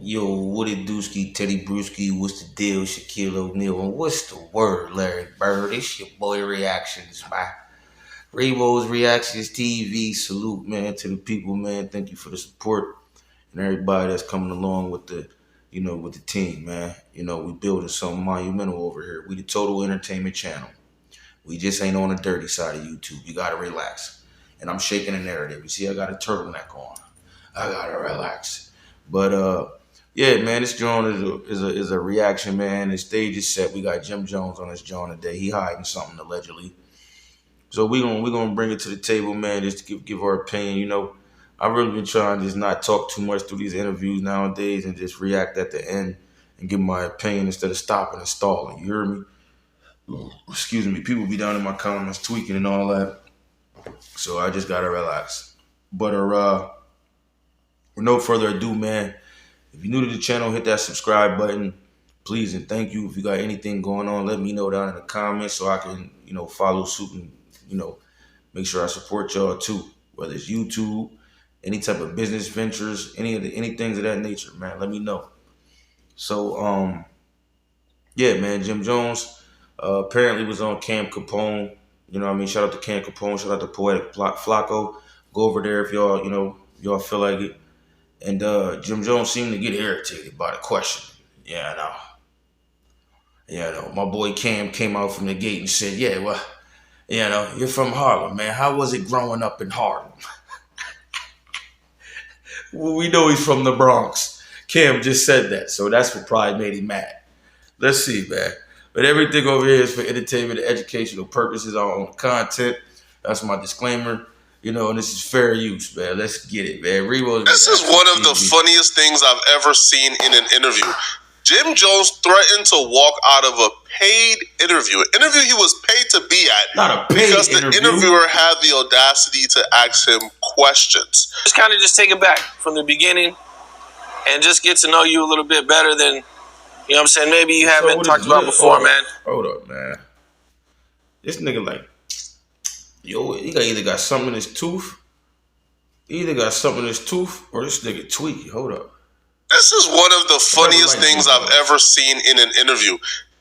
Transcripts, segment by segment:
Yo, what it Dooski, Teddy Bruschi, what's the deal, Shaquille O'Neal, and what's the word, Larry Bird? It's your boy Reactions, man. Revo's Reactions TV, salute, man, to the people, man. Thank you for the support and everybody that's coming along with with the team, man. We building something monumental over here. We the total entertainment channel. We just ain't on the dirty side of YouTube. You gotta relax. And I'm shaking the narrative. You see, I got a turtleneck on. I gotta relax. But yeah, man, this joint is a reaction, man. The stage is set. We got Jim Jones on this joint today. He hiding something allegedly. So we gonna bring it to the table, man, just to give our opinion. I really been trying to just not talk too much through these interviews nowadays and just react at the end and give my opinion instead of stopping and stalling. You hear me? Excuse me. People be down in my comments tweaking and all that. So I just gotta relax. But with no further ado, man, if you're new to the channel, hit that subscribe button, please, and thank you. If you got anything going on, let me know down in the comments so I can, follow suit and, make sure I support y'all too. Whether it's YouTube, any type of business ventures, any things of that nature, man, let me know. So, yeah, man, Jim Jones apparently was on Camp Capone. Shout out to Camp Capone, shout out to Poetic Flacco. Go over there if y'all feel like it. And Jim Jones seemed to get irritated by the question. Yeah, I know. My boy Cam came out from the gate and said, yeah, well, you're from Harlem, man. How was it growing up in Harlem? Well, we know he's from the Bronx. Cam just said that, so that's what probably made him mad. Let's see, man. But everything over here is for entertainment and educational purposes. Our own content. That's my disclaimer. And this is fair use, man. Let's get it, man. This is one of the funniest things I've ever seen in an interview. Jim Jones threatened to walk out of a paid interview. An interview he was paid to be at. Not a paid because the interview. Interviewer had the audacity to ask him questions. Just take it back from the beginning and just get to know you a little bit better than, maybe you haven't talked about before, man. Hold up, man. This nigga yo, he either got something in his tooth. Or this nigga tweaky. Hold up. This is one of the funniest things I've ever seen in an interview.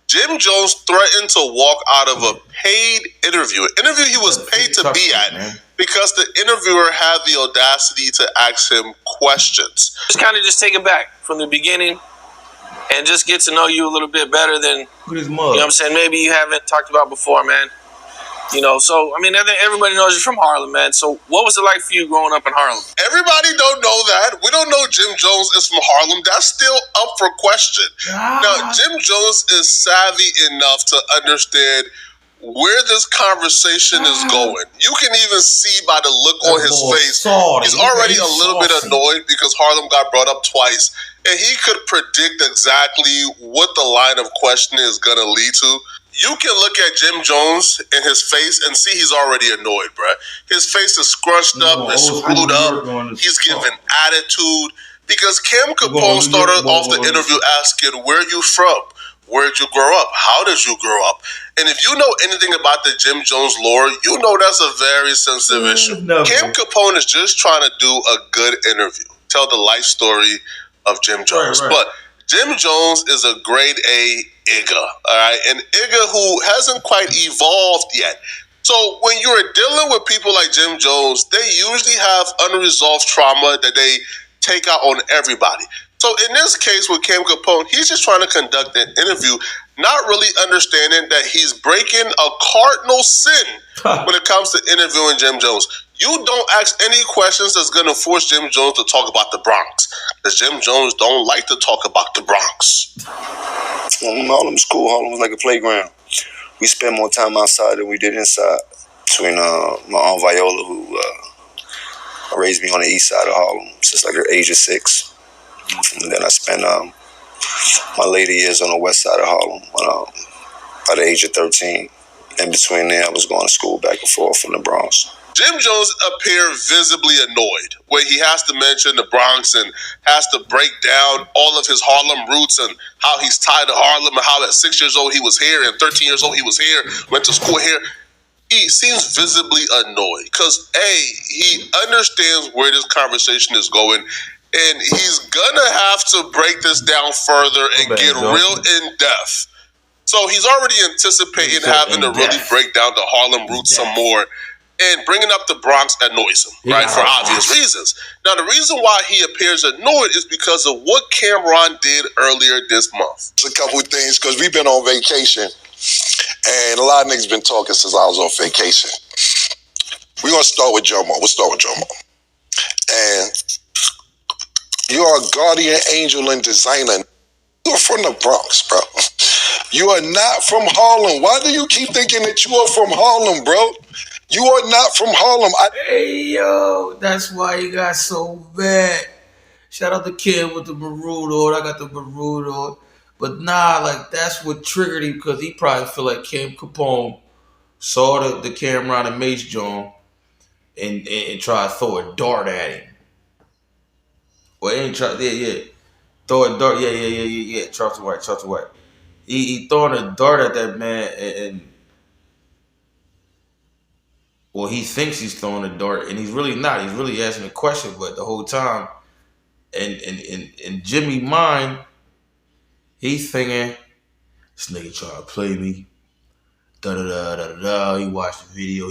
Jim Jones threatened to walk out of a paid interview. An interview he was paid to be at because the interviewer had the audacity to ask him questions. Just take it back from the beginning and just get to know you a little bit better than, maybe you haven't talked about before, man. Everybody knows you're from Harlem, man. So what was it like for you growing up in Harlem? Everybody don't know that. We don't know Jim Jones is from Harlem. That's still up for question. Now, Jim Jones is savvy enough to understand where this conversation is going. You can even see by the look on his face. He's already a little bit annoyed because Harlem got brought up twice. And he could predict exactly what the line of questioning is going to lead to. You can look at Jim Jones in his face and see he's already annoyed, bruh. His face is scrunched up, it's screwed up. He's giving attitude. Because Cam Capone started off the interview asking, where you from? Where'd you grow up? How did you grow up? And if you know anything about the Jim Jones lore, you know that's a very sensitive issue. Cam Capone is just trying to do a good interview. Tell the life story of Jim Jones. Right. But Jim Jones is a grade A Igga, all right? An Igga who hasn't quite evolved yet. So when you're dealing with people like Jim Jones, they usually have unresolved trauma that they take out on everybody. So in this case with Cam Capone, he's just trying to conduct an interview, not really understanding that he's breaking a cardinal sin when it comes to interviewing Jim Jones. You don't ask any questions that's going to force Jim Jones to talk about the Bronx. Because Jim Jones don't like to talk about the Bronx. Harlem's cool. Harlem was like a playground. We spent more time outside than we did inside. Between my aunt Viola, who raised me on the east side of Harlem since like the age of 6. And then I spent my later years on the west side of Harlem by the age of 13. In between there, I was going to school back and forth from the Bronx. Jim Jones appeared visibly annoyed when he has to mention the Bronx and has to break down all of his Harlem roots and how he's tied to Harlem and how at 6 years old he was here and 13 years old he was here, went to school here. He seems visibly annoyed because A, he understands where this conversation is going, And he's gonna have to break this down further and get real in depth. So he's already anticipating having to really break down the Harlem roots some more. And bringing up the Bronx annoys him, right? For obvious reasons. Now, the reason why he appears annoyed is because of what Cameron did earlier this month. It's a couple of things, because we've been on vacation, and a lot of niggas been talking since I was on vacation. We're going to start with Jomo. We'll start with Jomo. And you are a guardian angel and designer. You're from the Bronx, bro. You are not from Harlem. Why do you keep thinking that you are from Harlem, bro? You are not from Harlem. Hey, yo, that's why he got so bad. Shout out to Kim with the Maroon. I got the Maroon. But nah, like, that's what triggered him, because he probably feel like Capone saw the Cameron and Mace John and tried to throw a dart at him. Well, he ain't try, throw a dart, yeah. Charleston White. He throwing a dart at that man, and well, he thinks he's throwing a dart, and he's really not. He's really asking a question, but the whole time, and in Jimmy's mind, he's thinking, this nigga trying to play me. He watched the video.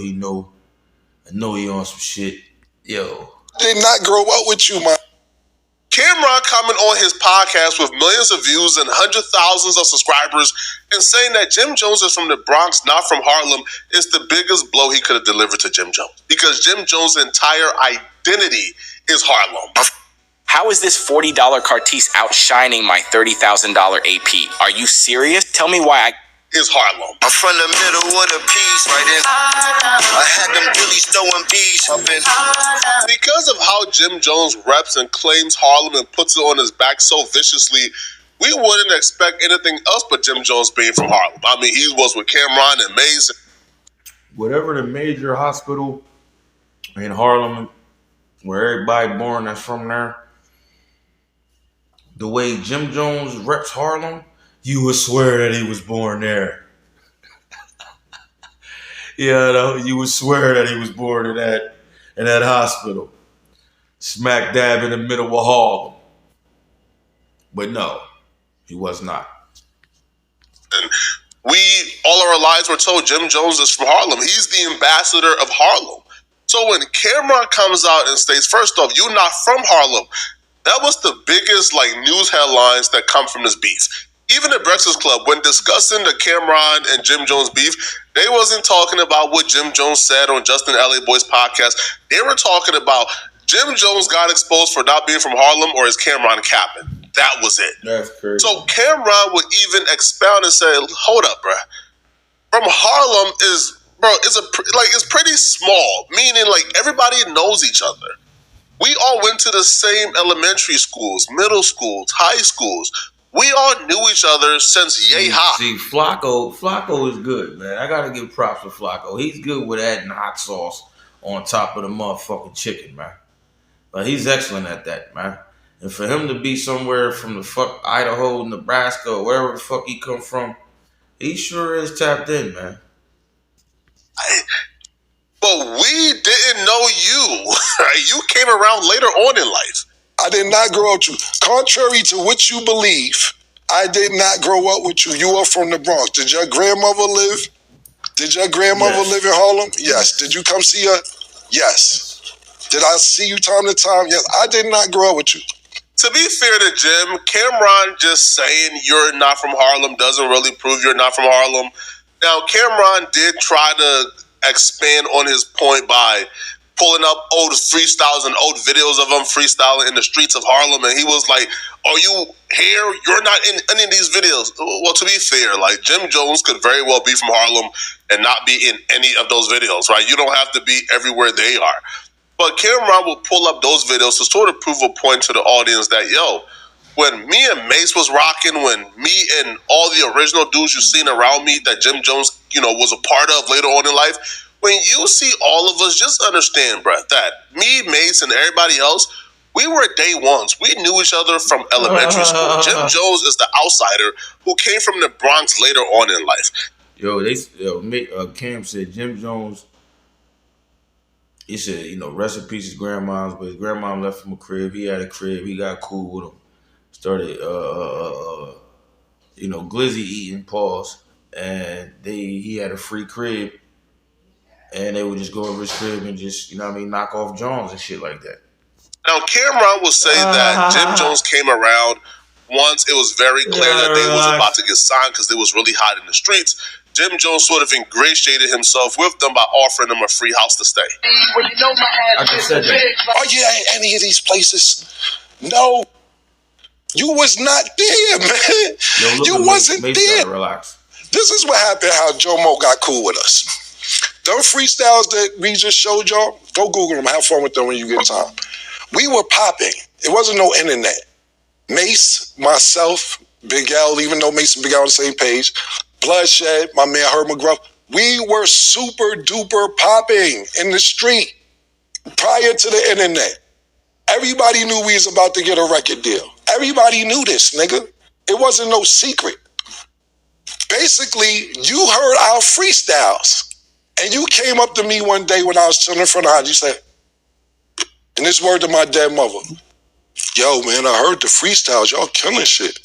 I know he on some shit. Yo. Did not grow up with you, man. Cameron coming on his podcast with millions of views and hundreds of thousands of subscribers and saying that Jim Jones is from the Bronx, not from Harlem, is the biggest blow he could have delivered to Jim Jones. Because Jim Jones' entire identity is Harlem. How is this $40 Cartier outshining my $30,000 AP? Are you serious? Tell me why is Harlem. I'm from the middle of the piece, right in. I had them billies throwing bees up in. Because of how Jim Jones reps and claims Harlem and puts it on his back so viciously, we wouldn't expect anything else but Jim Jones being from Harlem. I mean, he was with Cameron and Mace. Whatever the major hospital in Harlem, where everybody born that's from there, the way Jim Jones reps Harlem, you would swear that he was born there. You would swear that he was born in that hospital, smack dab in the middle of Harlem. But no, he was not. And we, all our lives, were told Jim Jones is from Harlem. He's the ambassador of Harlem. So when Cameron comes out and states, first off, you're not from Harlem, that was the biggest news headlines that come from this beef. Even the Breakfast Club, when discussing the Cameron and Jim Jones beef, they wasn't talking about what Jim Jones said on Justin LA Boy's podcast. They were talking about Jim Jones got exposed for not being from Harlem, or is Cameron capping? That was it. That's crazy. So Cameron would even expound and say, hold up, bruh. From Harlem it's pretty small, meaning everybody knows each other. We all went to the same elementary schools, middle schools, high schools. We all knew each other since yay high. See, Flacco is good, man. I gotta give props to Flacco. He's good with adding hot sauce on top of the motherfucking chicken, man. But he's excellent at that, man. And for him to be somewhere from the fuck Idaho, Nebraska, or wherever the fuck he come from, he sure is tapped in, man. But we didn't know you. You came around later on in life. I did not grow up with you. Contrary to what you believe, I did not grow up with you. You are from the Bronx. Did your grandmother live? Live in Harlem? Yes. Did you come see her? Yes. Did I see you time to time? Yes. I did not grow up with you. To be fair to Jim, Cameron just saying you're not from Harlem doesn't really prove you're not from Harlem. Now, Cameron did try to expand on his point by pulling up old freestyles and old videos of him freestyling in the streets of Harlem, and he was like, are you here? You're not in any of these videos. Well, to be fair, Jim Jones could very well be from Harlem and not be in any of those videos, right? You don't have to be everywhere they are. But Cameron will pull up those videos to sort of prove a point to the audience that, when me and Mace was rocking, when me and all the original dudes you've seen around me that Jim Jones, was a part of later on in life, when you see all of us, just understand, bruh, that me, Mace, and everybody else, we were day ones. We knew each other from elementary school. Jim Jones is the outsider who came from the Bronx later on in life. Cam said Jim Jones he said, rest in peace his grandma's, but his grandma left him a crib. He had a crib. He got cool with him. Started, glizzy eating, pause. And he had a free crib. And they would just go over his crib and just, knock off Jones and shit like that. Now, Cameron will say that Jim Jones came around once it was very clear that they was about to get signed because it was really hot in the streets. Jim Jones sort of ingratiated himself with them by offering them a free house to stay. I just said that. Are you at any of these places? No. You was not there, man. You wasn't there. Relax. This is what happened, how Jomo got cool with us. Them freestyles that we just showed y'all, go Google them. Have fun with them when you get time. We were popping. It wasn't no internet. Mace, myself, Big L, even though Mace and Big L on the same page, Bloodshed, my man Herb McGruff, we were super duper popping in the street prior to the internet. Everybody knew we was about to get a record deal. Everybody knew this, nigga. It wasn't no secret. Basically, you heard our freestyles. And you came up to me one day when I was chilling in front of the house. You said, and this word to my dead mother, yo, man, I heard the freestyles. Y'all killing shit.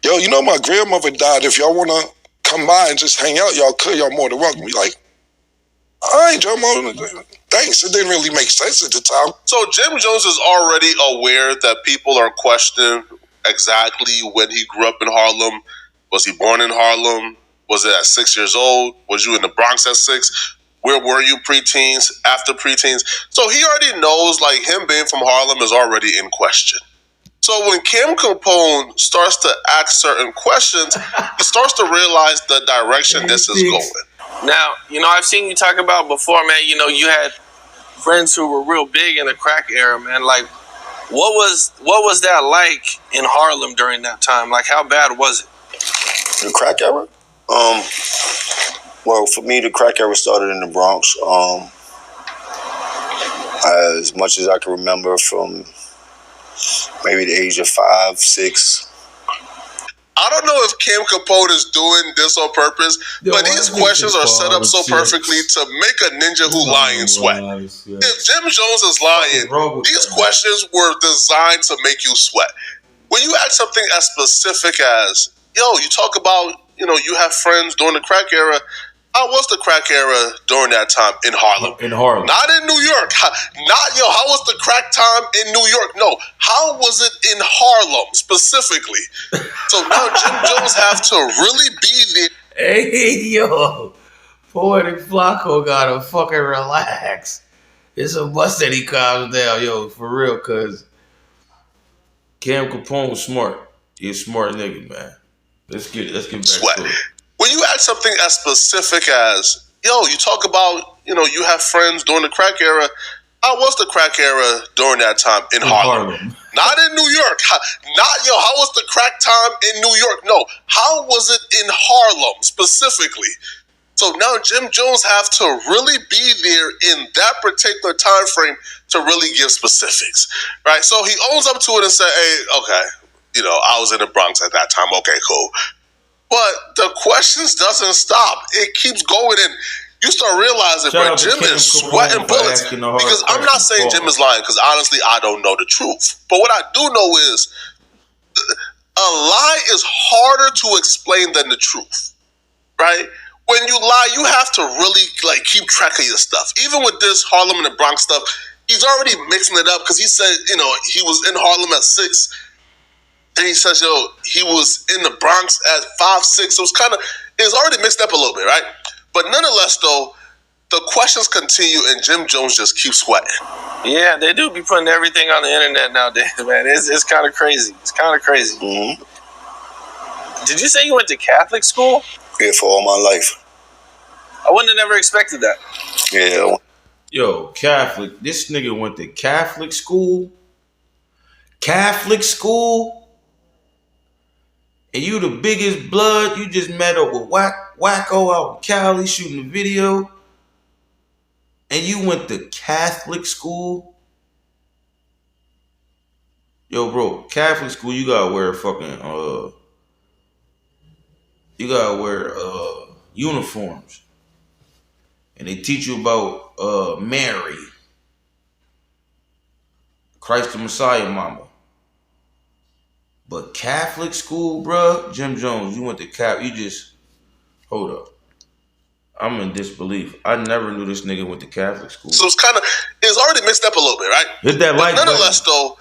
Yo, my grandmother died. If y'all want to come by and just hang out, y'all could. Y'all more than welcome. We like, all right, Joe, thanks. It didn't really make sense at the time. So Jim Jones is already aware that people are questioning exactly when he grew up in Harlem. Was he born in Harlem? Was it at 6 years old? Was you in the Bronx at 6? Where were you preteens, after preteens? So he already knows, like, him being from Harlem is already in question. So when Cam Capone starts to ask certain questions, he starts to realize the direction this is going. Now, I've seen you talk about before, man, you had friends who were real big in the crack era, man. Like, what was that like in Harlem during that time? Like, how bad was it? The crack era? Well, for me, the crack era started in the Bronx. As much as I can remember, from maybe the age of 5, 6. I don't know if Cam Capone is doing this on purpose, but these questions are set up so perfectly to make a ninja who lying sweat. If Jim Jones is lying, these questions were designed to make you sweat. When you ask something as specific as, you talk about, you have friends during the crack era. How was the crack era during that time in Harlem? In Harlem. Not in New York. How was the crack time in New York? No. How was it in Harlem specifically? So now Jim Jones have to really be there. Hey, yo. Poetic Flacco gotta fucking relax. It's a must that he calms down, yo, for real, cause Cam Capone was smart. He's a smart nigga, man. Let's get back to it. When you ask something as specific as, you talk about, you have friends during the crack era. How was the crack era during that time in Harlem? Not in New York. How was the crack time in New York? No. How was it in Harlem specifically? So now Jim Jones have to really be there in that particular time frame to really give specifics, right? So he owns up to it and say, hey, okay, I was in the Bronx at that time. Okay, cool. But the questions doesn't stop. It keeps going, and you start realizing, bro, Jim is sweating bullets. Because I'm not saying Jim is lying, because honestly, I don't know the truth. But what I do know is a lie is harder to explain than the truth, right? When you lie, you have to really keep track of your stuff. Even with this Harlem and the Bronx stuff, he's already mixing it up because he said, he was in Harlem at 6. And he says, he was in the Bronx at 5, 6. So it's already mixed up a little bit, right? But nonetheless, though, the questions continue and Jim Jones just keeps sweating. Yeah, they do be putting everything on the internet nowadays, man. It's kind of crazy. It's kind of crazy. Mm-hmm. Did you say you went to Catholic school? Yeah, for all my life. I wouldn't have never expected that. Yeah. Yo, Catholic. This nigga went to Catholic school. Catholic school? And you the biggest blood. You just met up with Wacko out in Cali shooting a video. And you went to Catholic school? Yo, bro, Catholic school, you gotta wear fucking, you gotta wear, uniforms. and they teach you about Mary, Christ the Messiah mama. But Catholic school, bruh, Jim Jones, you went to you just, hold up. I'm in disbelief. I never knew this nigga went to Catholic school. So it's already mixed up a little bit, right? Hit that like button. Nonetheless, though,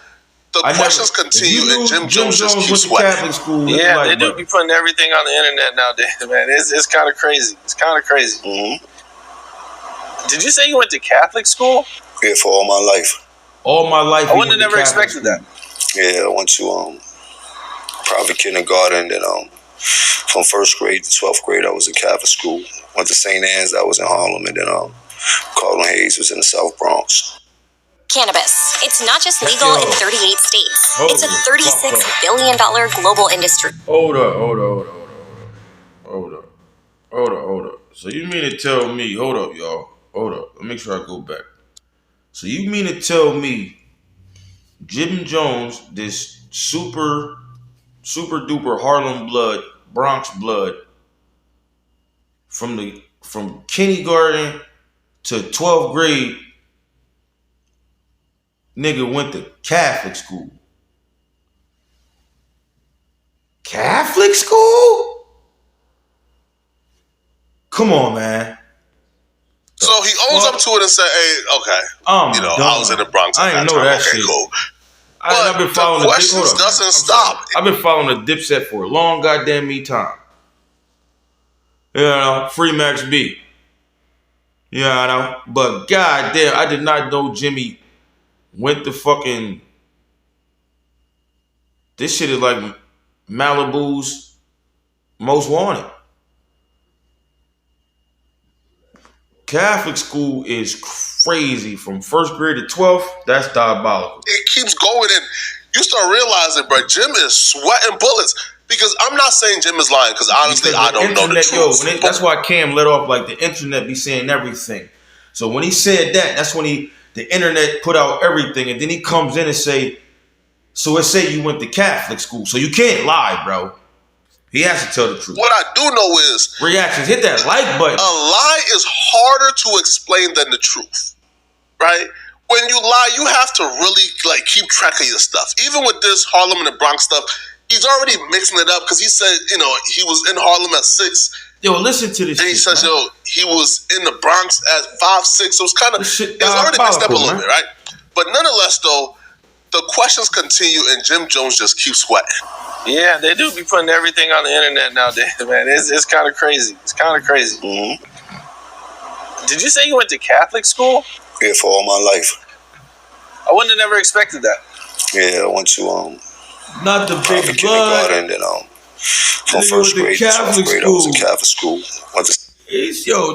the questions continue, and Jim Jones just keeps sweating. Catholic school, yeah, they do be putting everything on the internet nowadays, man. It's kind of crazy. It's kind of crazy. Mm-hmm. Did you say you went to Catholic school? Yeah, for all my life. All my life. I wouldn't have never expected that. Yeah, I went to private kindergarten, then from 1st grade to 12th grade I was in Catholic school. Went to St. Anne's, that was in Harlem, and then Carlton Hayes was in the South Bronx. Cannabis. It's not just legal in 38 states. It's a $36 billion global industry. Hold up. So you mean to tell me, hold up, y'all. Hold up. Let me make sure I go back. So you mean to tell me Jim Jones, this super duper Harlem blood, Bronx blood, from kindergarten to 12th grade, nigga went to Catholic school. Catholic school? Come on, man. So he owns up to it and said, "Hey, okay, I was in the Bronx. I didn't know that shit. Cool." I've been following the questions doesn't stop. I've been following the Dipset for a long goddamn time. You know, free Max B. You know, but goddamn, I did not know Jimmy went to fucking. This shit is like Malibu's Most Wanted. Catholic school is crazy. From 1st grade to 12th, that's diabolical. It keeps going, and you start realizing, bro, Jim is sweating bullets. Because I'm not saying Jim is lying, because honestly, I don't know the truth. That's why Cam let off like the internet be saying everything. So when he said that, that's when the internet put out everything, and then he comes in and say, so let's say you went to Catholic school, so you can't lie, bro. He has to tell the truth. What I do know is reactions. Hit that like button. A lie is harder to explain than the truth, right? When you lie, you have to really like keep track of your stuff. Even with this Harlem and the Bronx stuff, he's already mixing it up because he said, he was in Harlem at 6. Yo, listen to this. And he says, he was in the Bronx at 5, 6. So it's kind of, it's already mixed up a little bit, right? But nonetheless, though, the questions continue and Jim Jones just keeps sweating. Yeah, they do be putting everything on the internet nowadays, man. It's kind of crazy. It's kind of crazy. Mm-hmm. Did you say you went to Catholic school? Yeah, for all my life. I wouldn't have never expected that. Yeah, I went to not the big blood. And then from 1st grade to 12th grade, I was in Catholic school.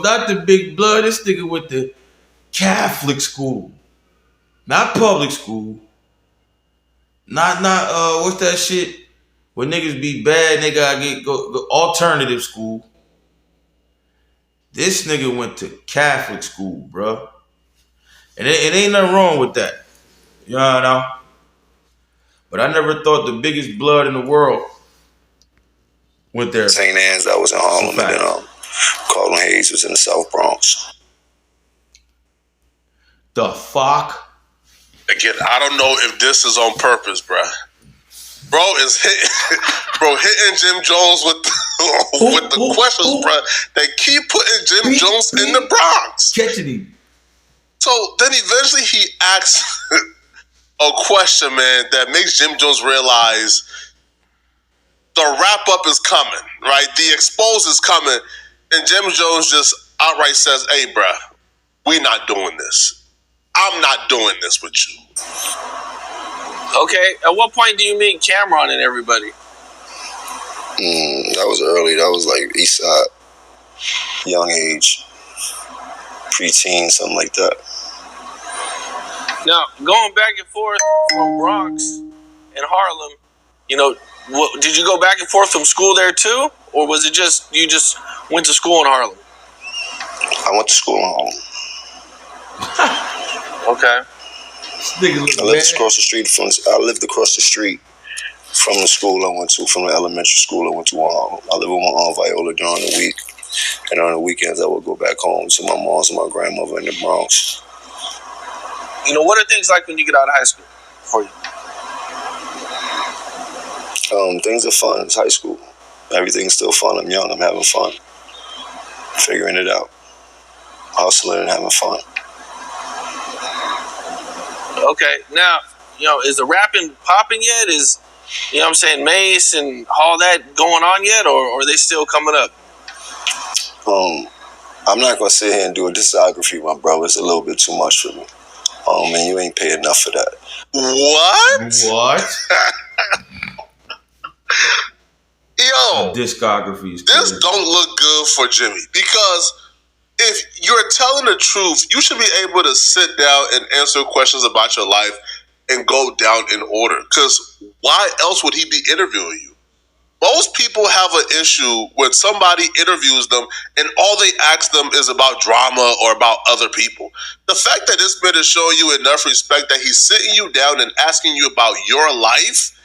Not the big blood. This nigga went to Catholic school, not public school. Not what's that shit? When niggas be bad, they gotta go alternative school. This nigga went to Catholic school, bro. And it ain't nothing wrong with that. You know? But I never thought the biggest blood in the world went there. St. Anne's, that was in Harlem, and then Carlton Hayes was in the South Bronx. The fuck? Again, I don't know if this is on purpose, bro. Bro is hitting Jim Jones with the questions, bro. They keep putting Jim Jones in the Bronx. Catching him. So then eventually he asks a question, man, that makes Jim Jones realize the wrap-up is coming, right? The expose is coming. And Jim Jones just outright says, hey, bro, we not doing this. I'm not doing this with you. Okay, at what point do you meet Cameron and everybody? That was early. That was like East Side, young age, preteen, something like that. Now, going back and forth from Bronx and Harlem, did you go back and forth from school there too? Or was it just, you just went to school in Harlem? I went to school in Harlem. Okay. I lived across the street from the school I went to, from the elementary school I went to. I lived with my Aunt Viola during the week. And on the weekends, I would go back home to my mom's and my grandmother in the Bronx. You know, what are things like when you get out of high school for you? Things are fun. It's high school. Everything's still fun. I'm young. I'm having fun. Figuring it out. Hustling and having fun. Okay, now, you know, is the rapping popping yet? Is, you know what I'm saying, Mace and all that going on yet, or are they still coming up? I'm not going to sit here and do a discography, my bro. It's a little bit too much for me. And you ain't pay enough for that. What? Yo, discographies. This don't look good for Jimmy, because if you're telling the truth, you should be able to sit down and answer questions about your life and go down in order. Because why else would he be interviewing you? Most people have an issue when somebody interviews them and all they ask them is about drama or about other people. The fact that this man is showing you enough respect that he's sitting you down and asking you about your life,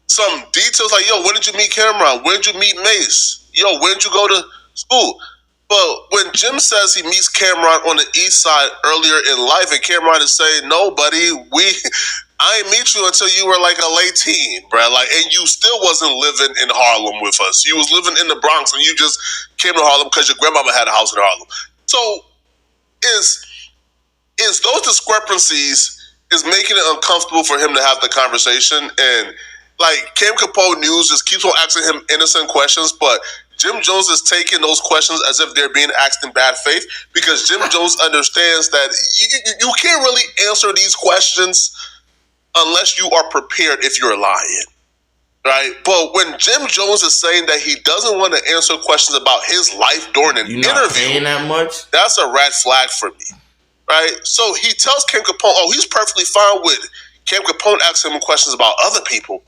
some details like, yo, when did you meet Cameron? When did you meet Mace? Yo, when did you go to school? But when Jim says he meets Cameron on the east side earlier in life, and Cameron is saying, no, buddy, I didn't meet you until you were like a late teen, bruh. Like, and you still wasn't living in Harlem with us. You was living in the Bronx, and you just came to Harlem because your grandmama had a house in Harlem. So, is those discrepancies is making it uncomfortable for him to have the conversation? And like Cam Capone News just keeps on asking him innocent questions, but Jim Jones is taking those questions as if they're being asked in bad faith, because Jim Jones understands that you can't really answer these questions unless you are prepared if you're lying, right? But when Jim Jones is saying that he doesn't want to answer questions about his life during an interview, that much? That's a red flag for me, right? So he tells Cam Capone, oh, he's perfectly fine with Cam Capone asking him questions about other people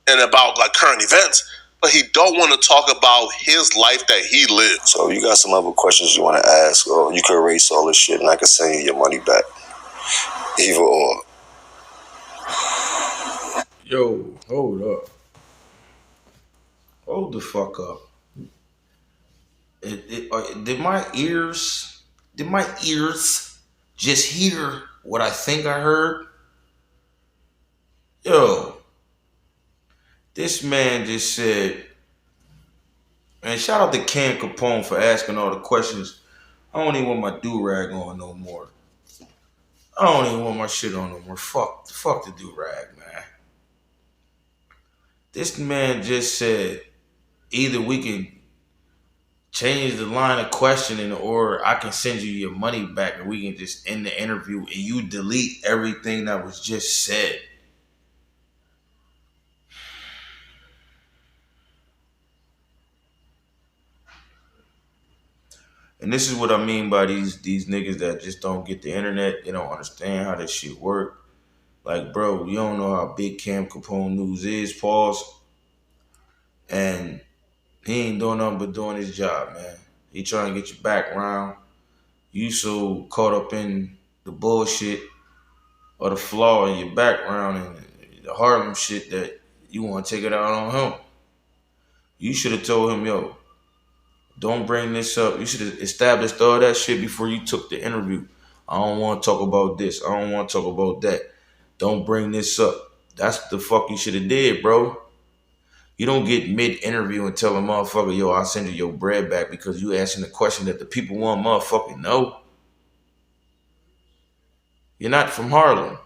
and about like current events, but he don't want to talk about his life that he lived. So you got some other questions you want to ask, or you could erase all this shit and I could send you your money back. Either or. Yo, hold up. Hold the fuck up. Did my ears just hear what I think I heard? Yo, this man just said, and shout out to Cam Capone for asking all the questions. I don't even want my do-rag on no more. I don't even want my shit on no more. Fuck the do-rag, man. This man just said, either we can change the line of questioning or I can send you your money back and we can just end the interview and you delete everything that was just said. And this is what I mean by these niggas that just don't get the internet. They don't understand how this shit work. Like, bro, you don't know how big Cam Capone News is, pause. And he ain't doing nothing but doing his job, man. He trying to get your background. You so caught up in the bullshit or the flaw in your background and the Harlem shit that you want to take it out on him. You should have told him, yo, don't bring this up. You should have established all that shit before you took the interview. I don't want to talk about this. I don't want to talk about that. Don't bring this up. That's the fuck you should have did, bro. You don't get mid-interview and tell a motherfucker, yo, I'll send you your bread back because you asking the question that the people want motherfucking know. You're not from Harlem.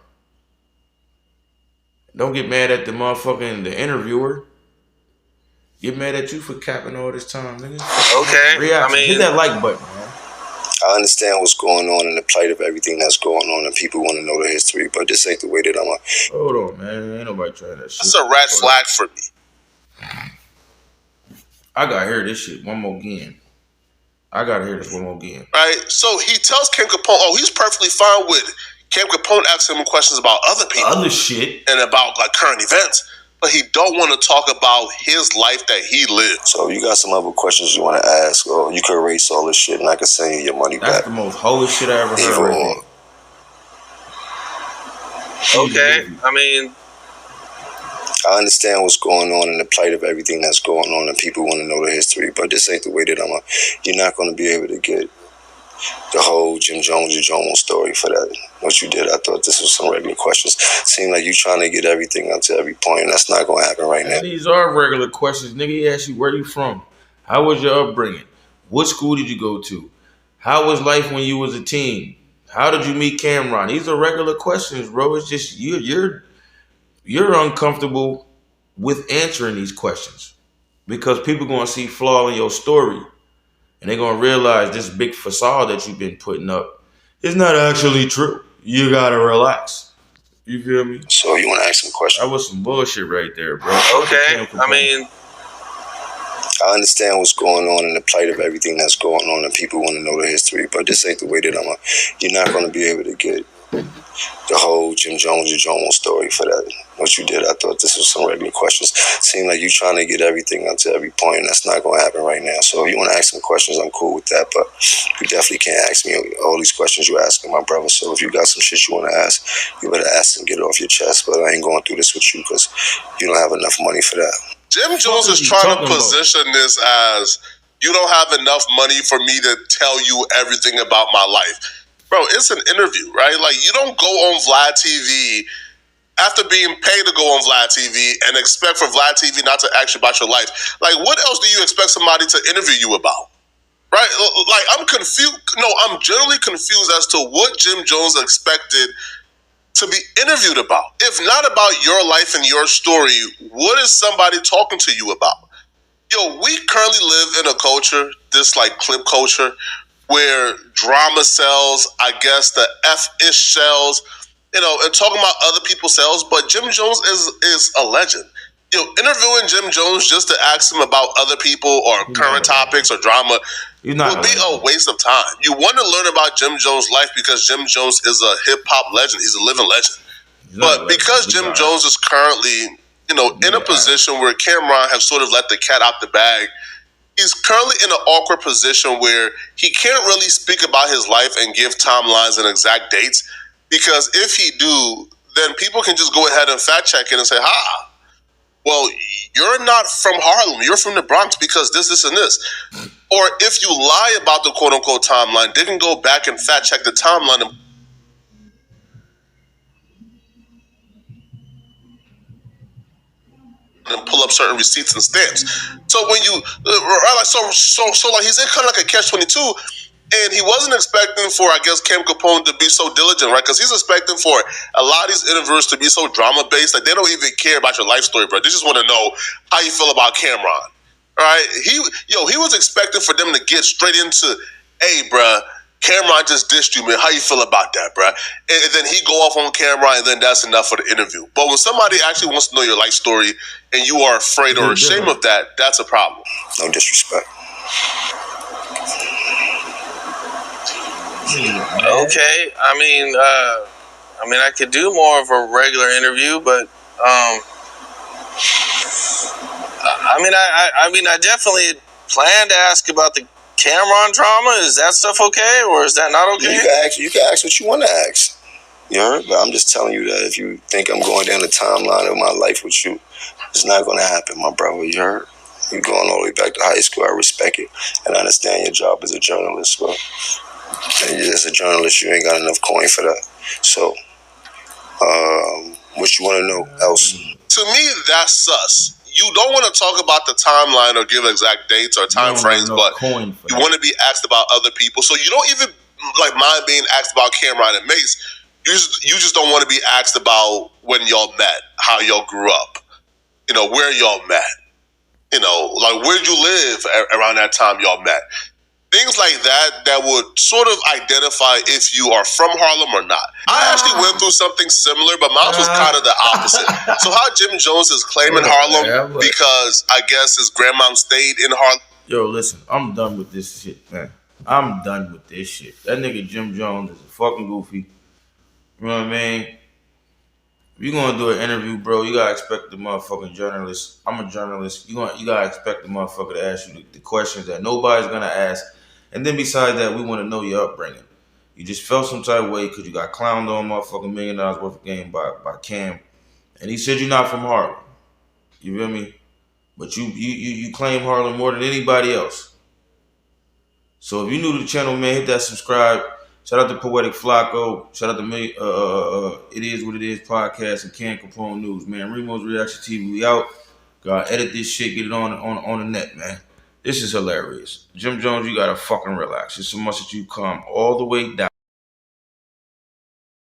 Don't get mad at the motherfucking the interviewer. Get mad at you for capping all this time, nigga. Okay. Reaction. I mean, hit that like button, man. I understand what's going on and the plight of everything that's going on, and people want to know the history, but this ain't the way that I'm a... Hold on, man. Ain't nobody trying that shit. That's a red flag for me. I gotta hear this shit one more again. Right? So he tells Cam Capone, oh, he's perfectly fine with Cam Capone asking him questions about other people. Other shit. And about like current events. But he don't want to talk about his life that he lived. So you got some other questions you want to ask, or you could erase all this shit and I could send you your money back. That's the most holy shit I ever heard. Either or. Okay, I mean, I understand what's going on and the plight of everything that's going on, and people want to know the history, but this ain't the way that you're not going to be able to get the whole Jim Jones or Jomo story for that. What you did, I thought this was some regular questions. Seemed like you trying to get everything up to every point, and that's not going to happen right now. These are regular questions, nigga. He asked you where you from, how was your upbringing, what school did you go to, how was life when you was a teen, how did you meet Cameron? These are regular questions, bro. It's just you're uncomfortable with answering these questions because people gonna see flaw in your story. And they're going to realize this big facade that you've been putting up is not actually true. You got to relax. You feel me? So you want to ask some questions? That was some bullshit right there, bro. Okay. I mean, I understand what's going on and the plight of everything that's going on, and people want to know the history, but this ain't the way that you're not going to be able to get the whole Jim Jones or Jomo story for that. What you did, I thought this was some regular questions. Seemed like you trying to get everything up to every point, and that's not going to happen right now. So if you want to ask some questions, I'm cool with that, but you definitely can't ask me all these questions you're asking my brother. So if you got some shit you want to ask, you better ask and get it off your chest, but I ain't going through this with you because you don't have enough money for that. Jim Jones is trying to position this as, you don't have enough money for me to tell you everything about my life. Bro, it's an interview, right? Like, you don't go on Vlad TV after being paid to go on Vlad TV and expect for Vlad TV not to ask you about your life. Like, what else do you expect somebody to interview you about? Right? Like, I'm confused. No, I'm generally confused as to what Jim Jones expected to be interviewed about. If not about your life and your story, what is somebody talking to you about? Yo, we currently live in a culture, this like clip culture, where drama sells, I guess the F-ish sells, and talking about other people's sells, but Jim Jones is a legend. Interviewing Jim Jones just to ask him about other people or current topics or drama would be a waste of time. You want to learn about Jim Jones' life because Jim Jones is a hip-hop legend. He's a living legend. But because Jim Jones is currently, in a position where Cameron have sort of let the cat out the bag, he's currently in an awkward position where he can't really speak about his life and give timelines and exact dates, because if he do, then people can just go ahead and fact check it and say, well, you're not from Harlem, you're from the Bronx because this, and this. Or if you lie about the quote-unquote timeline, they can go back and fact check the timeline and pull up certain receipts and stamps. So when you like he's in kind of like a catch-22, and he wasn't expecting for, I guess, Cam Capone to be so diligent, right? Because he's expecting for a lot of these interviewers to be so drama-based, like they don't even care about your life story, bro. They just want to know how you feel about Cameron, right? He was expecting for them to get straight into, hey, bruh, Cameron just dissed you, man. How you feel about that, bruh? And then he go off on camera, and then that's enough for the interview. But when somebody actually wants to know your life story and you are afraid or ashamed of that, that's a problem. No disrespect. Okay. I mean, I could do more of a regular interview, but I definitely plan to ask about the Cameron drama. Is that stuff okay, or is that not okay? You can ask what you want to ask. You heard? But I'm just telling you that if you think I'm going down the timeline of my life with you, it's not going to happen, my brother. You heard? You're going all the way back to high school. I respect it, and I understand your job as a journalist, but as a journalist, you ain't got enough coin for that. So, what you want to know else? To me, that's sus. You don't want to talk about the timeline or give exact dates or time frames, but you want to be asked about other people. So you don't even mind being asked about Cameron and Mace. You just don't want to be asked about when y'all met, how y'all grew up, where y'all met, like where'd you live around that time y'all met. Things like that would sort of identify if you are from Harlem or not. I actually went through something similar, but mine was kind of the opposite. So how Jim Jones is claiming Harlem because I guess his grandmom stayed in Harlem. Yo, listen, I'm done with this shit, man. I'm done with this shit. That nigga Jim Jones is a fucking goofy. You know what I mean? If you gonna do an interview, bro, you gotta expect the motherfucking journalist. I'm a journalist. You gotta expect the motherfucker to ask you the questions that nobody's gonna ask. And then besides that, we want to know your upbringing. You just felt some type of way because you got clowned on motherfucking $1 million worth of game by Cam. And he said you're not from Harlem. You feel me? But you claim Harlem more than anybody else. So if you're new to the channel, man, hit that subscribe. Shout out to Poetic Flacco. Shout out to me. It Is What It Is podcast and Capone News, man. Remo's Reaction TV. We out. Gotta edit this shit. Get it on the net, man. This is hilarious. Jim Jones, you gotta fucking relax. It's so much that you come all the way down.